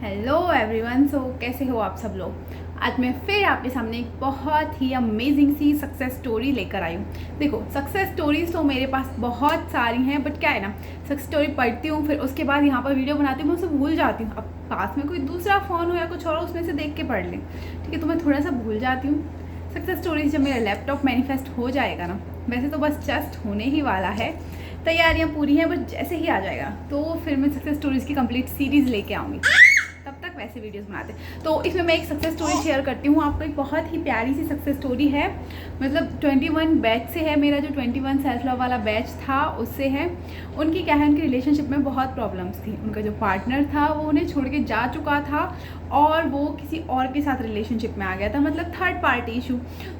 Hello everyone. कैसे हो आप सब लोग। आज मैं फिर आपके सामने एक बहुत ही अमेजिंग सी सक्सेस स्टोरी लेकर आई हूँ। देखो, सक्सेस स्टोरीज तो मेरे पास बहुत सारी हैं, बट क्या है ना, सक्सेस स्टोरी पढ़ती हूँ, फिर उसके बाद यहाँ पर वीडियो बनाती हूँ, मैं उसे भूल जाती हूँ। अब पास में कोई दूसरा फ़ोन हो या कुछ और, उसमें से देख के पढ़ लें, ठीक है, तो मैं थोड़ा सा भूल जाती हूँ। सक्सेस स्टोरीज जब मेरा लैपटॉप मैनिफेस्ट हो जाएगा ना, वैसे तो बस जस्ट होने ही वाला है, तैयारियाँ पूरी हैं, बस जैसे ही आ जाएगा तो फिर मैं सक्सेस स्टोरीज़ की कंप्लीट सीरीज़ लेके आऊँगी। तब तक वैसे वीडियोस बनाते हैं। तो इसमें मैं एक सक्सेस स्टोरी शेयर करती हूँ आपको। एक बहुत ही प्यारी सी सक्सेस स्टोरी है, मतलब 21 बैच से है। मेरा जो 21 सेल्फ लव वाला बैच था उससे है। उनकी क्या है, उनकी रिलेशनशिप में बहुत प्रॉब्लम्स थी। उनका जो पार्टनर था वो उन्हें छोड़ के जा चुका था और वो किसी और के साथ रिलेशनशिप में आ गया था, मतलब थर्ड पार्टी इशू।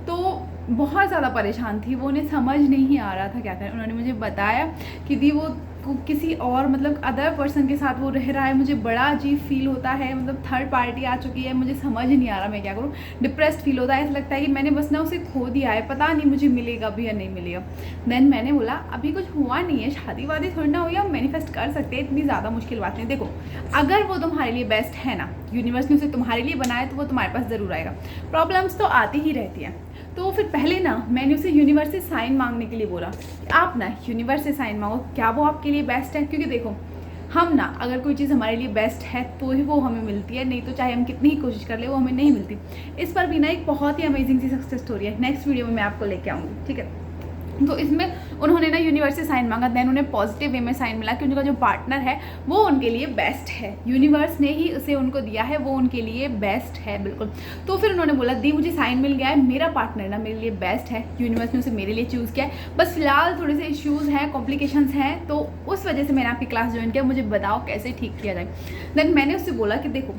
तो बहुत ज़्यादा परेशान थी वो, उन्हें समझ नहीं आ रहा था क्या करें। उन्होंने मुझे बताया कि दी वो किसी और, मतलब अदर पर्सन के साथ वो रह रहा है, मुझे बड़ा अजीब फील होता है, मतलब थर्ड पार्टी आ चुकी है, मुझे समझ नहीं आ रहा मैं क्या करूँ। डिप्रेस्ड फील होता है, ऐसा लगता है कि मैंने बस ना उसे खो दिया है, पता नहीं मुझे मिलेगा भी या नहीं मिलेगा। देन मैंने बोला अभी कुछ हुआ नहीं है, शादी वादी थोड़ी ना हुई, हम मैनिफेस्ट कर सकते हैं, इतनी ज़्यादा मुश्किल बात नहीं। देखो, अगर वो तुम्हारे लिए बेस्ट है ना, यूनिवर्स ने उसे तुम्हारे लिए बनाया, तो वो तुम्हारे पास ज़रूर आएगा। प्रॉब्लम्स तो आती ही रहती हैं। तो फिर पहले ना मैंने उसे यूनिवर्स से साइन मांगने के लिए बोला, आप ना यूनिवर्स से साइन मांगो, क्या वो आपके लिए बेस्ट है। क्योंकि देखो, हम ना अगर कोई चीज़ हमारे लिए बेस्ट है तो ही वो हमें मिलती है, नहीं तो चाहे हम कितनी ही कोशिश कर ले वो हमें नहीं मिलती। इस पर भी ना एक बहुत ही अमेजिंग सी सक्सेस स्टोरी है, नेक्स्ट वीडियो में मैं आपको लेके आऊँगी, ठीक है। तो इसमें उन्होंने ना यूनिवर्स से साइन मांगा, देन उन्हें पॉजिटिव वे में साइन मिला कि उनका जो पार्टनर है वो उनके लिए बेस्ट है, यूनिवर्स ने ही उसे उनको दिया है, वो उनके लिए बेस्ट है बिल्कुल। तो फिर उन्होंने बोला दी मुझे साइन मिल गया है, मेरा पार्टनर ना मेरे लिए बेस्ट है, यूनिवर्स ने उसे मेरे लिए चूज़ किया है, बस फिलहाल थोड़े से इश्यूज़ हैं, कॉम्प्लिकेशंस हैं, तो उस वजह से मैंने आपकी क्लास ज्वाइन किया, मुझे बताओ कैसे ठीक किया जाए। देन मैंने उससे बोला कि देखो,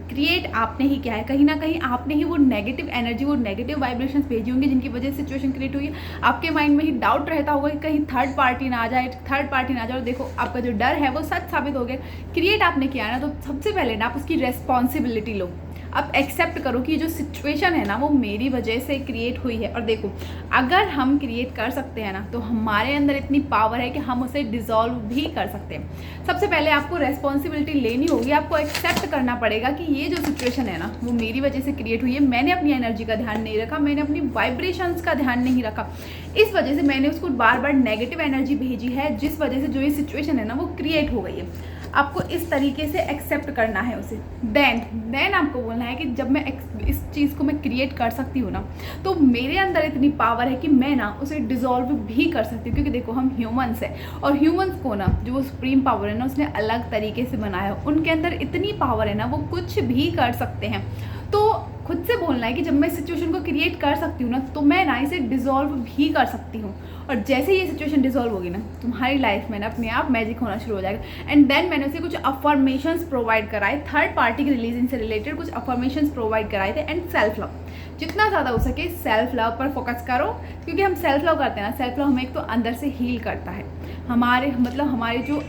क्रिएट आपने ही किया है, कहीं ना कहीं आपने ही वो नेगेटिव एनर्जी, वो नेगेटिव वाइब्रेशंस भेजी होंगी जिनकी वजह से सिचुएशन क्रिएट हुई है। आपके माइंड में ही डाउट रहता होगा कि कहीं थर्ड पार्टी ना आ जाए, थर्ड पार्टी ना आ जाए। देखो, आपका जो डर है वो सच साबित हो गया। क्रिएट आपने किया है ना, तो सबसे पहले ना आप उसकी रेस्पॉन्सिबिलिटी लो। अब एक्सेप्ट करो कि जो सिचुएशन है ना वो मेरी वजह से क्रिएट हुई है। और देखो, अगर हम क्रिएट कर सकते हैं ना, तो हमारे अंदर इतनी पावर है कि हम उसे डिसॉल्व भी कर सकते हैं। सबसे पहले आपको रेस्पॉन्सिबिलिटी लेनी होगी, आपको एक्सेप्ट करना पड़ेगा कि ये जो सिचुएशन है ना वो मेरी वजह से क्रिएट हुई है। मैंने अपनी एनर्जी का ध्यान नहीं रखा, मैंने अपनी वाइब्रेशंस का ध्यान नहीं रखा, इस वजह से मैंने उसको बार बार नेगेटिव एनर्जी भेजी है, जिस वजह से जो ये सिचुएशन है ना वो क्रिएट हो गई है। आपको इस तरीके से एक्सेप्ट करना है उसे। देन आपको बोलना है कि जब मैं इस चीज़ को मैं क्रिएट कर सकती हूँ ना, तो मेरे अंदर इतनी पावर है कि मैं ना उसे डिसॉल्व भी कर सकती हूँ। क्योंकि देखो, हम ह्यूमंस हैं, और ह्यूमंस को ना जो वो सुप्रीम पावर है ना उसने अलग तरीके से बनाया है। उनके अंदर इतनी पावर है ना, वो कुछ भी कर सकते हैं। तो खुद से बोलना है कि जब मैं सिचुएशन को क्रिएट कर सकती हूँ ना, तो मैं ना इसे डिसॉल्व भी कर सकती हूँ। और जैसे ही ये सिचुएशन डिसॉल्व होगी ना, तुम्हारी लाइफ में ना अपने आप मैजिक होना शुरू हो जाएगा। एंड देन मैंने उसे कुछ अफर्मेशंस प्रोवाइड कराए, थर्ड पार्टी की रिलीजन से रिलेटेड कुछ अफर्मेशंस प्रोवाइड कराए थे। एंड सेल्फ लव, जितना ज़्यादा हो सके सेल्फ लव पर फोकस करो। क्योंकि हम सेल्फ लव करते हैं ना, सेल्फ लव हमें एक तो अंदर से हील करता है, हमारे मतलब हमारे जो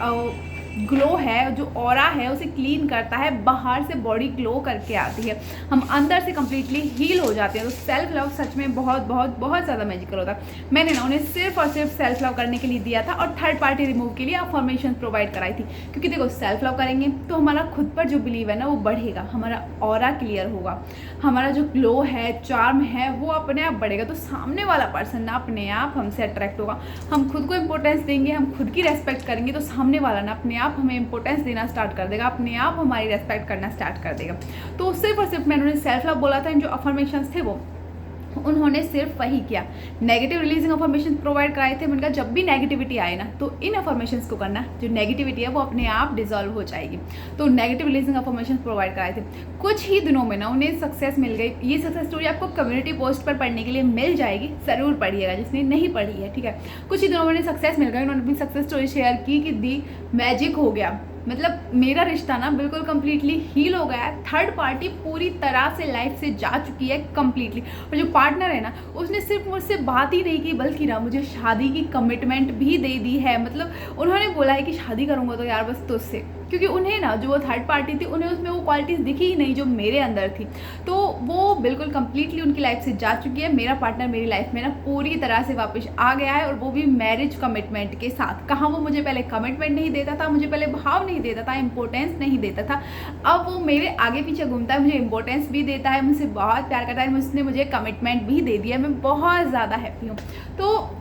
ग्लो है, जो ऑरा है उसे क्लीन करता है, बाहर से बॉडी ग्लो करके आती है, हम अंदर से कम्प्लीटली हील हो जाते हैं। तो सेल्फ लव सच में बहुत बहुत बहुत ज़्यादा मैजिकल होता है। मैंने ना उन्हें सिर्फ और सिर्फ सेल्फ लव करने के लिए दिया था, और थर्ड पार्टी रिमूव के लिए अफर्मेशन प्रोवाइड कराई थी। क्योंकि देखो, सेल्फ लव करेंगे तो हमारा खुद पर जो बिलीव है ना वो बढ़ेगा, हमारा ऑरा क्लियर होगा, हमारा जो ग्लो है, चार्म है, वो अपने आप बढ़ेगा। तो सामने वाला पर्सन ना अपने आप हमसे अट्रैक्ट होगा। हम खुद को इंपॉर्टेंस देंगे, हम खुद की रेस्पेक्ट करेंगे, तो सामने वाला ना अपने आप हमें इंपॉर्टेंस देना स्टार्ट कर देगा, अपने आप हमारी रेस्पेक्ट करना स्टार्ट कर देगा। तो सिर्फ और सिर्फ मैंने उन्हें सेल्फ लव बोला था। जो अफर्मेशंस थे वो उन्होंने सिर्फ वही किया, नेगेटिव रिलीजिंग अफर्मेशन प्रोवाइड कराए थे। मैंने कहा जब भी नेगेटिविटी आए ना, तो इन अफर्मेशंस को करना, जो नेगेटिविटी है वो अपने आप डिसॉल्व हो जाएगी। तो नेगेटिव रिलीजिंग अफर्मेशन प्रोवाइड कराए थे। कुछ ही दिनों में ना उन्हें सक्सेस मिल गई। ये सक्सेस स्टोरी आपको कम्युनिटी पोस्ट पर पढ़ने के लिए मिल जाएगी, ज़रूर पढ़िएगा जिसने नहीं पढ़ी है, ठीक है। कुछ ही दिनों में उन्हें सक्सेस मिल गई, उन्होंने अपनी सक्सेस स्टोरी शेयर की कि दी मैजिक हो गया, मतलब मेरा रिश्ता ना बिल्कुल कम्प्लीटली हील हो गया है, थर्ड पार्टी पूरी तरह से लाइफ से जा चुकी है कम्प्लीटली। और जो पार्टनर है ना, उसने सिर्फ मुझसे बात ही नहीं की, बल्कि ना मुझे शादी की कमिटमेंट भी दे दी है। मतलब उन्होंने बोला है कि शादी करूँगा तो यार बस तुझसे, क्योंकि उन्हें ना जो वो थर्ड पार्टी थी उन्हें उसमें वो क्वालिटीज़ दिखी ही नहीं जो मेरे अंदर थी। तो वो बिल्कुल कंप्लीटली उनकी लाइफ से जा चुकी है। मेरा पार्टनर मेरी लाइफ में ना पूरी तरह से वापस आ गया है, और वो भी मैरिज कमिटमेंट के साथ। कहाँ वो मुझे पहले कमिटमेंट नहीं देता था, मुझे पहले भाव नहीं देता था, इंपॉर्टेंस नहीं देता था, अब वो मेरे आगे पीछे घूमता है, मुझे इंपॉर्टेंस भी देता है, मुझसे बहुत प्यार करता है, उसने मुझे कमिटमेंट भी दे दिया। मैं बहुत ज़्यादा हैप्पी हूँ। तो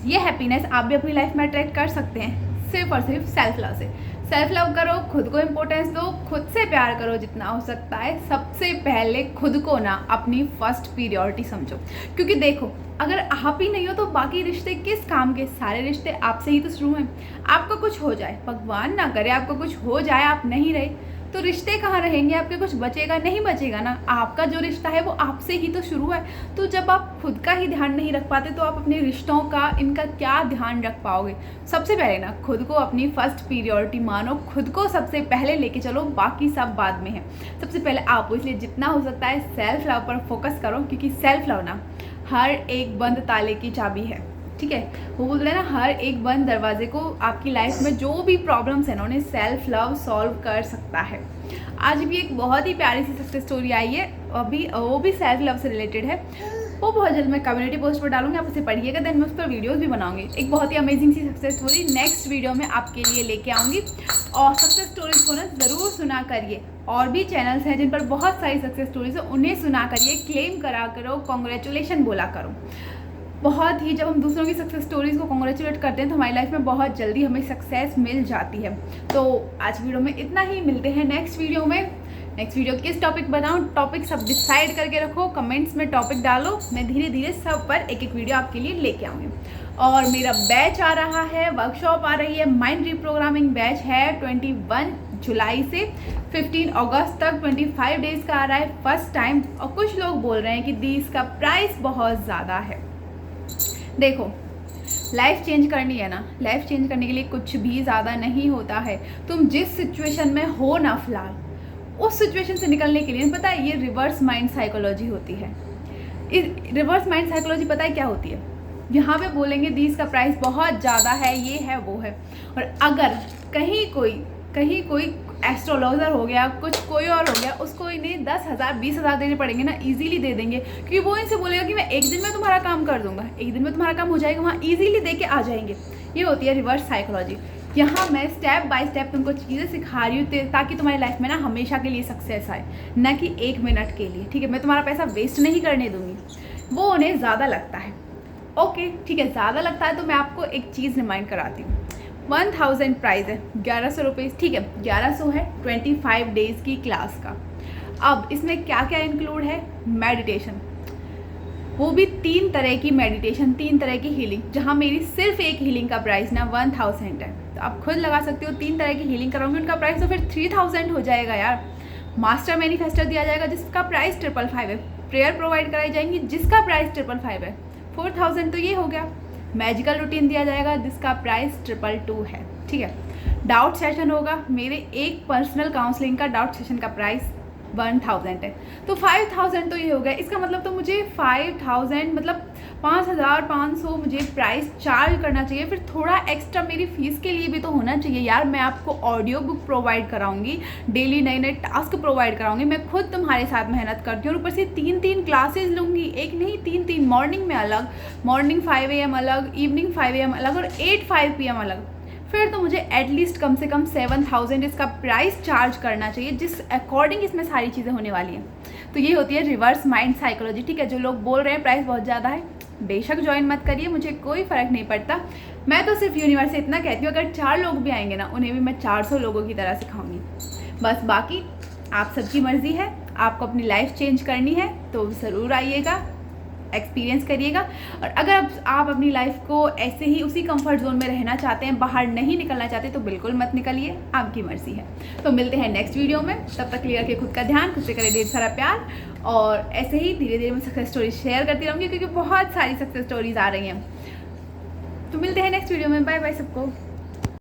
ये हैप्पीनेस आप भी अपनी लाइफ में अट्रैक्ट कर सकते हैं, सिर्फ और सिर्फ सेल्फ लव से। सेल्फ लव करो, खुद को इम्पोर्टेंस दो, खुद से प्यार करो जितना हो सकता है। सबसे पहले खुद को ना अपनी फर्स्ट पीरियोरिटी समझो, क्योंकि देखो अगर आप ही नहीं हो तो बाकी रिश्ते किस काम के? सारे रिश्ते आपसे ही तो शुरू हैं। आपका कुछ हो जाए, भगवान ना करे आपको कुछ हो जाए, आप नहीं रहे, तो रिश्ते कहाँ रहेंगे आपके? कुछ बचेगा नहीं, बचेगा ना। आपका जो रिश्ता है वो आपसे ही तो शुरू है। तो जब आप खुद का ही ध्यान नहीं रख पाते तो आप अपने रिश्तों का, इनका क्या ध्यान रख पाओगे? सबसे पहले ना खुद को अपनी फर्स्ट पीरियोरिटी मानो, खुद को सबसे पहले लेके चलो, बाकी सब बाद में है। सबसे पहले आप, इसलिए जितना हो सकता है सेल्फ लव पर फोकस करो, क्योंकि सेल्फ लव ना हर एक बंद ताले की चाबी है। ठीक है, वो बोल रहे हैं ना, हर एक बंद दरवाजे को आपकी लाइफ में जो भी प्रॉब्लम्स हैं ना उन्हें सेल्फ लव सॉल्व कर सकता है। आज भी एक बहुत ही प्यारी सी सक्सेस स्टोरी आई है, अभी वो भी सेल्फ लव से रिलेटेड है। वो बहुत जल्द मैं कम्युनिटी पोस्ट पर डालूंगी, आप उसे पढ़िएगा, देन मैं उस पर वीडियोस भी बनाऊंगी। एक बहुत ही अमेजिंग सी सक्सेस स्टोरी नेक्स्ट वीडियो में आपके लिए लेके आऊँगी। और सक्सेस स्टोरीज को ना ज़रूर सुना करिए। और भी चैनल्स हैं जिन पर बहुत सारी सक्सेस स्टोरीज है, उन्हें सुना करिए, क्लेम करा करो, कॉन्ग्रेचुलेशन बोला करो। बहुत ही जब हम दूसरों की सक्सेस स्टोरीज़ को कॉन्ग्रेचुलेट करते हैं तो हमारी लाइफ में बहुत जल्दी हमें सक्सेस मिल जाती है। तो आज वीडियो में इतना ही, मिलते हैं नेक्स्ट वीडियो में। नेक्स्ट वीडियो किस टॉपिक बनाऊँ, टॉपिक सब डिसाइड करके रखो, कमेंट्स में टॉपिक डालो, मैं धीरे धीरे सब पर एक एक वीडियो आपके लिए लेके आऊँगी। और मेरा बैच आ रहा है, वर्कशॉप आ रही है, माइंड रीप्रोग्रामिंग बैच है 21 जुलाई से 15 अगस्त तक, 25 डेज़ का आ रहा है फर्स्ट टाइम। और कुछ लोग बोल रहे हैं कि दी इसका प्राइस बहुत ज़्यादा है। देखो, लाइफ चेंज करनी है ना, लाइफ चेंज करने के लिए कुछ भी ज़्यादा नहीं होता है। तुम जिस सिचुएशन में हो ना फिलहाल, उस सिचुएशन से निकलने के लिए पता है ये रिवर्स माइंड साइकोलॉजी होती है। रिवर्स माइंड साइकोलॉजी पता है क्या होती है? यहाँ पे बोलेंगे दी इसका प्राइस बहुत ज़्यादा है, ये है वो है। और अगर कहीं कोई एस्ट्रोलॉजर हो गया, कुछ कोई और हो गया, उसको इन्हें 10,000 20,000 देने पड़ेंगे ना, इजीली दे देंगे, क्योंकि वो इनसे बोलेगा कि मैं एक दिन में तुम्हारा काम कर दूंगा, एक दिन में तुम्हारा काम हो जाएगा, वहाँ इजीली दे के आ जाएंगे। ये होती है रिवर्स साइकोलॉजी। यहाँ मैं स्टेप बाय स्टेप तुमको चीज़ें सिखा रही हूँ ताकि तुम्हारी लाइफ में ना हमेशा के लिए सक्सेस आए, ना कि 1 मिनट के लिए। ठीक है, मैं तुम्हारा पैसा वेस्ट नहीं करने दूँगी। वो उन्हें ज़्यादा लगता है, ओके ठीक है, ज़्यादा लगता है तो मैं आपको एक चीज़ रिमाइंड कराती हूँ। 1000 प्राइस है, 1100 रुपये, ठीक है, 1100 है 25 डेज़ की क्लास का। अब इसमें क्या क्या इंक्लूड है? मेडिटेशन, वो भी 3 तरह की मेडिटेशन, 3 तरह की हीलिंग, जहाँ मेरी सिर्फ एक हीलिंग का प्राइस ना 1000 है। तो आप खुद लगा सकते हो, 3 तरह की हीलिंग कराऊंगी, उनका प्राइस तो फिर 3000 हो जाएगा यार। मास्टर मैनिफेस्टर दिया जाएगा जिसका प्राइस 555 है। प्रेयर प्रोवाइड कराई जाएंगी जिसका प्राइस 555 है, 4000 तो ये हो गया। मैजिकल रूटीन दिया जाएगा जिसका प्राइस 222 है। ठीक है, डाउट सेशन होगा, मेरे एक पर्सनल काउंसलिंग का डाउट सेशन का प्राइस 1000 है, तो 5000 तो ये हो गया। इसका मतलब तो मुझे 5000 मतलब 5500 मुझे प्राइस चार्ज करना चाहिए। फिर थोड़ा एक्स्ट्रा मेरी फीस के लिए भी तो होना चाहिए यार। मैं आपको ऑडियो बुक प्रोवाइड कराऊंगी, डेली नए नए टास्क प्रोवाइड कराऊंगी, मैं खुद तुम्हारे साथ मेहनत करती हूँ, और ऊपर से 3 क्लासेज लूँगी, एक नहीं 3, मॉर्निंग में अलग, मॉर्निंग 5 AM अलग, इवनिंग 5 AM अलग, और 5 PM अलग। फिर तो मुझे एटलीस्ट कम से कम 7000 इसका प्राइस चार्ज करना चाहिए, जिस अकॉर्डिंग इसमें सारी चीज़ें होने वाली हैं। तो ये होती है रिवर्स माइंड साइकोलॉजी। ठीक है, जो लोग बोल रहे हैं प्राइस बहुत ज़्यादा है, बेशक ज्वाइन मत करिए, मुझे कोई फ़र्क नहीं पड़ता। मैं तो सिर्फ यूनिवर्स से इतना कहती हूँ, अगर 4 लोग भी आएंगे ना, उन्हें भी मैं 400 लोगों की तरह सिखाऊंगी। बस बाकी आप सबकी मर्ज़ी है, आपको अपनी लाइफ चेंज करनी है तो ज़रूर आइएगा, एक्सपीरियंस करिएगा। और अगर आप अपनी लाइफ को ऐसे ही उसी कंफर्ट जोन में रहना चाहते हैं, बाहर नहीं निकलना चाहते, तो बिल्कुल मत निकलिए, आपकी मर्जी है। तो मिलते हैं नेक्स्ट वीडियो में, तब तक क्लियर रखिए खुद का ध्यान, खुद से करें ढेर सारा प्यार, और ऐसे ही धीरे धीरे मैं सक्सेस स्टोरी शेयर करती रहूँगी, क्योंकि बहुत सारी सक्सेस स्टोरीज आ रही हैं। तो मिलते हैं नेक्स्ट वीडियो में, बाय बाय सबको।